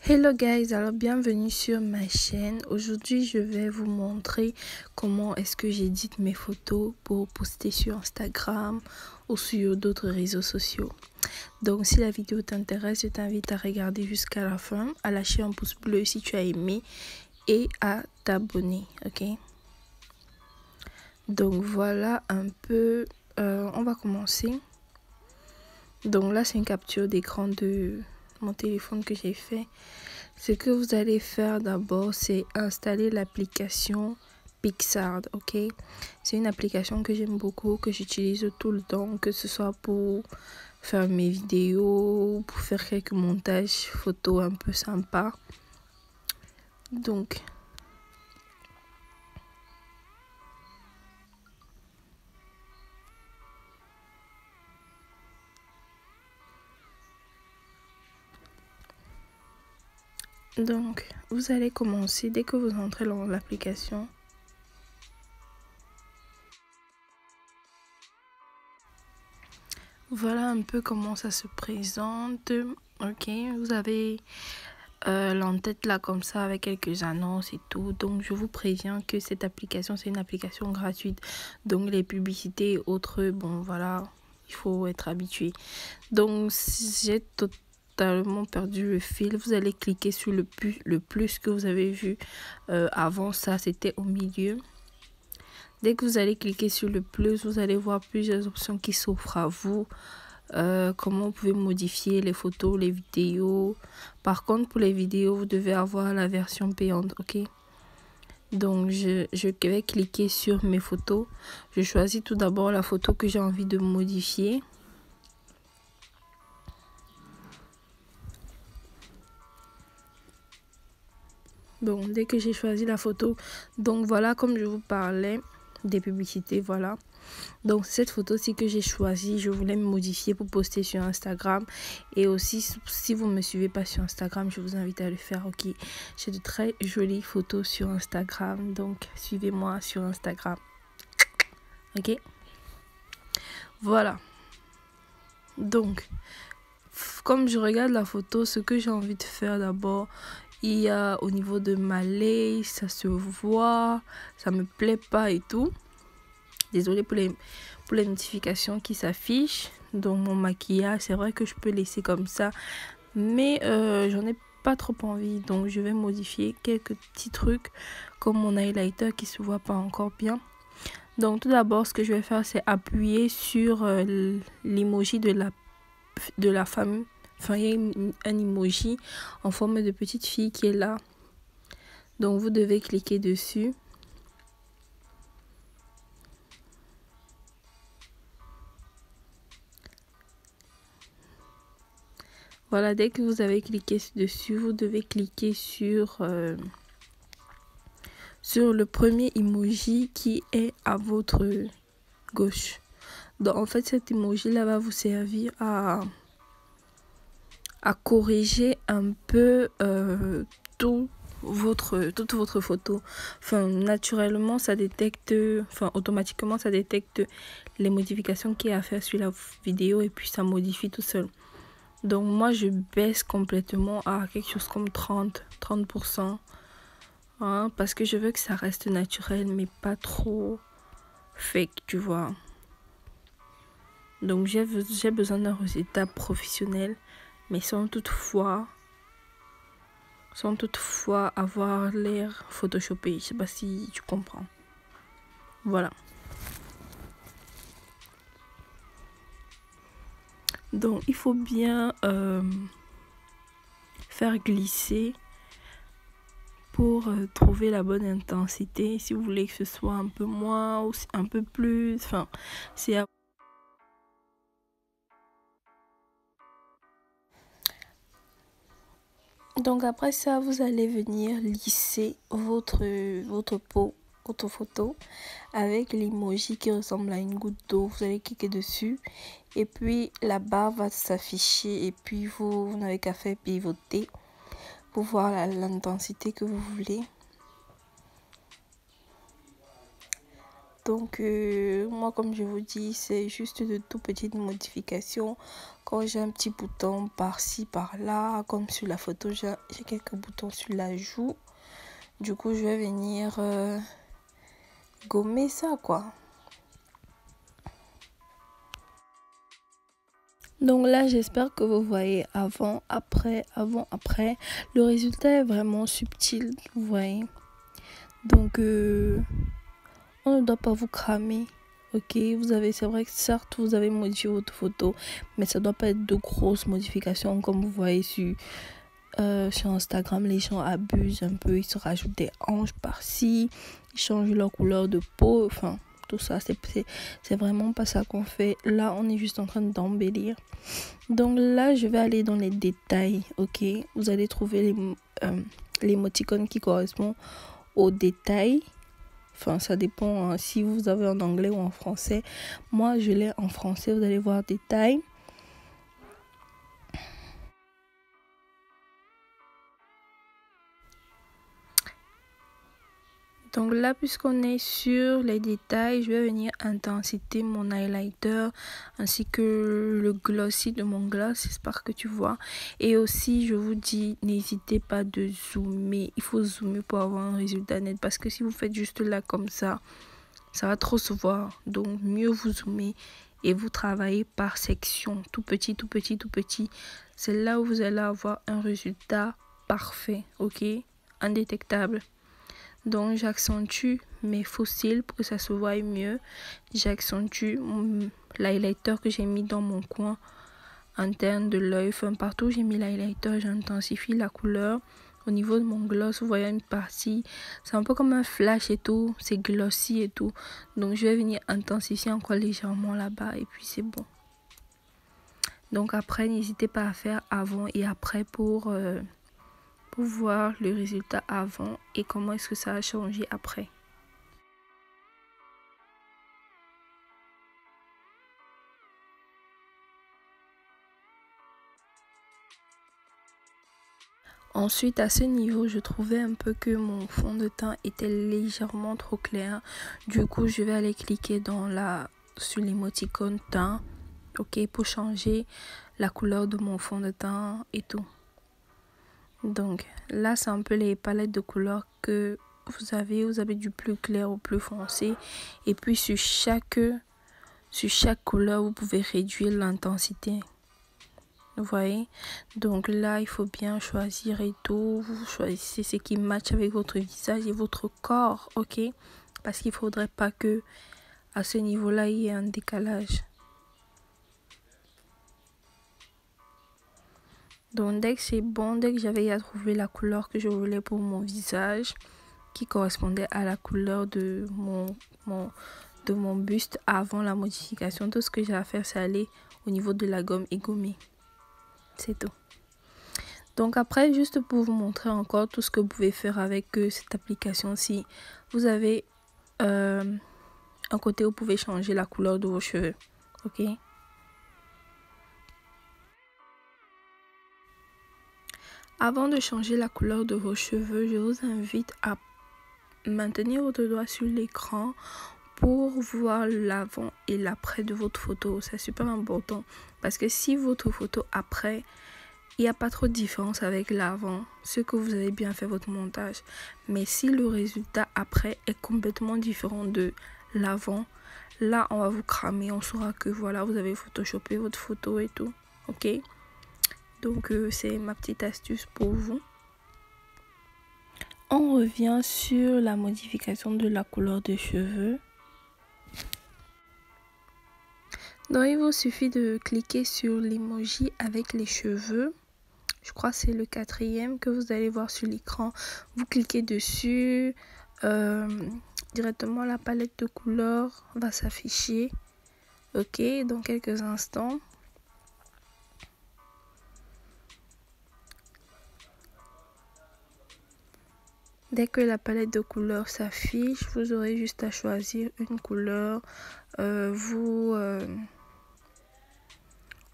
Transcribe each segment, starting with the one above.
Hello guys, alors bienvenue sur ma chaîne. Aujourd'hui je vais vous montrer comment est-ce que j'édite mes photos pour poster sur Instagram ou sur d'autres réseaux sociaux. Donc si la vidéo t'intéresse, je t'invite à regarder jusqu'à la fin, à lâcher un pouce bleu si tu as aimé et à t'abonner, ok? Donc voilà un peu, on va commencer. Donc là c'est une capture d'écran de mon téléphone que j'ai fait. Ce que vous allez faire d'abord, c'est installer l'application PicsArt, ok? C'est une application que j'aime beaucoup, que j'utilise tout le temps, que ce soit pour faire mes vidéos, pour faire quelques montages photos un peu sympas. Donc, vous allez commencer dès que vous entrez dans l'application. Voilà un peu comment ça se présente. Ok, vous avez l'entête là comme ça avec quelques annonces et tout. Donc je vous préviens que cette application, c'est une application gratuite. Donc les publicités et autres, bon voilà, il faut être habitué. Donc si j'ai totalement perdu le fil, vous allez cliquer sur le plus que vous avez vu avant. Ça c'était au milieu. Dès que vous allez cliquer sur le plus, vous allez voir plusieurs options qui s'offrent à vous. Comment vous pouvez modifier les photos, les vidéos. Par contre, pour les vidéos, vous devez avoir la version payante, ok? Donc, je vais cliquer sur mes photos. Je choisis tout d'abord la photo que j'ai envie de modifier. Bon, dès que j'ai choisi la photo, donc voilà, comme je vous parlais des publicités, voilà. Donc cette photo-ci que j'ai choisie, je voulais me modifier pour poster sur Instagram. Et aussi, si vous ne me suivez pas sur Instagram, je vous invite à le faire, ok? J'ai de très jolies photos sur Instagram, donc suivez-moi sur Instagram, ok? Voilà. Donc, comme je regarde la photo, ce que j'ai envie de faire d'abord, il y a au niveau de ma lace, ça se voit, ça me plaît pas et tout. Désolée pour les notifications qui s'affichent. Donc mon maquillage, c'est vrai que je peux laisser comme ça, mais j'en ai pas trop envie. Donc je vais modifier quelques petits trucs comme mon highlighter qui se voit pas encore bien. Donc tout d'abord, ce que je vais faire, c'est appuyer sur l'emoji de la femme. Enfin, il y a un emoji en forme de petite fille qui est là. Donc vous devez cliquer dessus. Voilà, dès que vous avez cliqué dessus, vous devez cliquer sur le premier emoji qui est à votre gauche. Donc en fait, cet emoji là va vous servir à corriger un peu toute votre photo. Enfin, naturellement, ça détecte, enfin, automatiquement, ça détecte les modifications qu'il y a à faire sur la vidéo et puis ça modifie tout seul. Donc moi je baisse complètement à quelque chose comme 30%, hein, parce que je veux que ça reste naturel mais pas trop fake, tu vois. Donc j'ai besoin d'un résultat professionnel mais sans toutefois avoir l'air photoshopé. Je sais pas si tu comprends. Voilà. Donc il faut bien faire glisser pour trouver la bonne intensité. Si vous voulez que ce soit un peu moins ou un peu plus, enfin c'est à... Donc après ça, vous allez venir lisser votre photo avec l'emoji qui ressemble à une goutte d'eau. Vous allez cliquer dessus et puis la barre va s'afficher et puis vous n'avez qu'à faire pivoter pour voir l'intensité que vous voulez. Donc, moi, comme je vous dis, c'est juste de tout petites modifications. Quand j'ai un petit bouton par-ci, par-là, comme sur la photo, j'ai quelques boutons sur la joue. Du coup, je vais venir gommer ça, quoi. Donc là, j'espère que vous voyez avant, après, avant, après. Le résultat est vraiment subtil, vous voyez. Donc, on ne doit pas vous cramer. Ok, c'est vrai que certes, vous avez modifié votre photo, mais ça ne doit pas être de grosses modifications comme vous voyez sur Instagram. Les gens abusent un peu, ils se rajoutent des hanches par-ci, ils changent leur couleur de peau, enfin, tout ça, c'est vraiment pas ça qu'on fait. Là, on est juste en train d'embellir. Donc là, je vais aller dans les détails, ok. Vous allez trouver les émoticônes qui correspondent aux détails. Enfin, ça dépend hein, si vous avez en anglais ou en français. Moi, je l'ai en français. Vous allez voir détails. Donc là, puisqu'on est sur les détails, je vais venir intensité mon highlighter ainsi que le glossy de mon gloss. J'espère que tu vois. Et aussi, je vous dis, n'hésitez pas de zoomer. Il faut zoomer pour avoir un résultat net parce que si vous faites juste là comme ça va trop se voir. Donc, mieux vous zoomer et vous travaillez par section. Tout petit, tout petit, tout petit. C'est là où vous allez avoir un résultat parfait, ok? Indétectable. Donc, j'accentue mes faux cils pour que ça se voie mieux. J'accentue l'highlighter que j'ai mis dans mon coin interne de l'œil. Enfin, partout où j'ai mis l'highlighter, j'intensifie la couleur. Au niveau de mon gloss, vous voyez une partie, c'est un peu comme un flash et tout, c'est glossy et tout. Donc, je vais venir intensifier encore légèrement là-bas et puis c'est bon. Donc, après, n'hésitez pas à faire avant et après pour voir le résultat avant et comment est-ce que ça a changé après. Ensuite, à ce niveau, je trouvais un peu que mon fond de teint était légèrement trop clair. Du coup, je vais aller cliquer sur l'émoticône teint, ok, pour changer la couleur de mon fond de teint et tout. Donc, là, c'est un peu les palettes de couleurs que vous avez. Vous avez du plus clair au plus foncé. Et puis, sur chaque couleur, vous pouvez réduire l'intensité. Vous voyez, donc là il faut bien choisir et tout. Vous choisissez ce qui match avec votre visage et votre corps, ok, parce qu'il faudrait pas que à ce niveau là il y ait un décalage. Donc dès que c'est bon, dès que j'avais trouvé la couleur que je voulais pour mon visage qui correspondait à la couleur de mon buste avant la modification, tout ce que j'ai à faire c'est aller au niveau de la gomme et gommer. C'est tout. Donc après, juste pour vous montrer encore tout ce que vous pouvez faire avec cette application-ci, vous avez un côté où vous pouvez changer la couleur de vos cheveux. Ok. Avant de changer la couleur de vos cheveux, je vous invite à maintenir votre doigt sur l'écran pour voir l'avant et l'après de votre photo. C'est super important parce que si votre photo après, il n'y a pas trop de différence avec l'avant, c'est que vous avez bien fait votre montage. Mais si le résultat après est complètement différent de l'avant, là on va vous cramer, on saura que voilà, vous avez photoshopé votre photo et tout. Ok, donc c'est ma petite astuce pour vous. On revient sur la modification de la couleur des cheveux. Donc il vous suffit de cliquer sur l'emoji avec les cheveux. Je crois que c'est le 4e que vous allez voir sur l'écran. Vous cliquez dessus. Directement la palette de couleurs va s'afficher. Ok, dans quelques instants. Dès que la palette de couleurs s'affiche, vous aurez juste à choisir une couleur.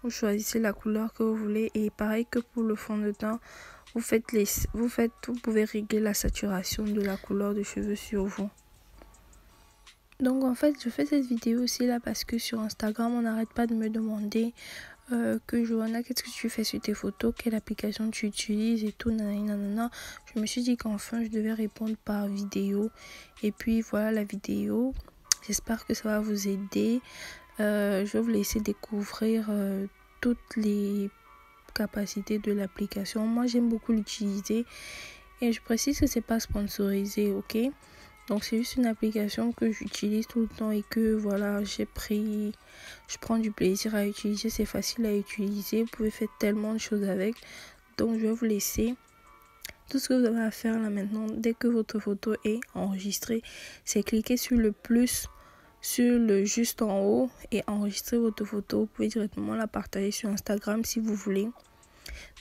Vous choisissez la couleur que vous voulez et pareil que pour le fond de teint, vous pouvez régler la saturation de la couleur de cheveux sur vous. Donc en fait, je fais cette vidéo aussi là parce que sur Instagram, on n'arrête pas de me demander que Johanna, qu'est-ce que tu fais sur tes photos, quelle application tu utilises et tout, nanana. Je me suis dit qu'enfin, je devais répondre par vidéo. Et puis voilà la vidéo. J'espère que ça va vous aider. Je vais vous laisser découvrir toutes les capacités de l'application. Moi, j'aime beaucoup l'utiliser. Et je précise que c'est pas sponsorisé, ok? Donc c'est juste une application que j'utilise tout le temps et que voilà, je prends du plaisir à utiliser. C'est facile à utiliser, vous pouvez faire tellement de choses avec. Donc je vais vous laisser. Tout ce que vous avez à faire là maintenant, dès que votre photo est enregistrée, c'est cliquer sur le plus, sur le juste en haut et enregistrer votre photo. Vous pouvez directement la partager sur Instagram si vous voulez.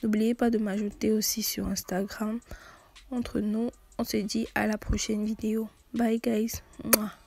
N'oubliez pas de m'ajouter aussi sur Instagram. Entre nous, on se dit à la prochaine vidéo. Bye guys. Mouah.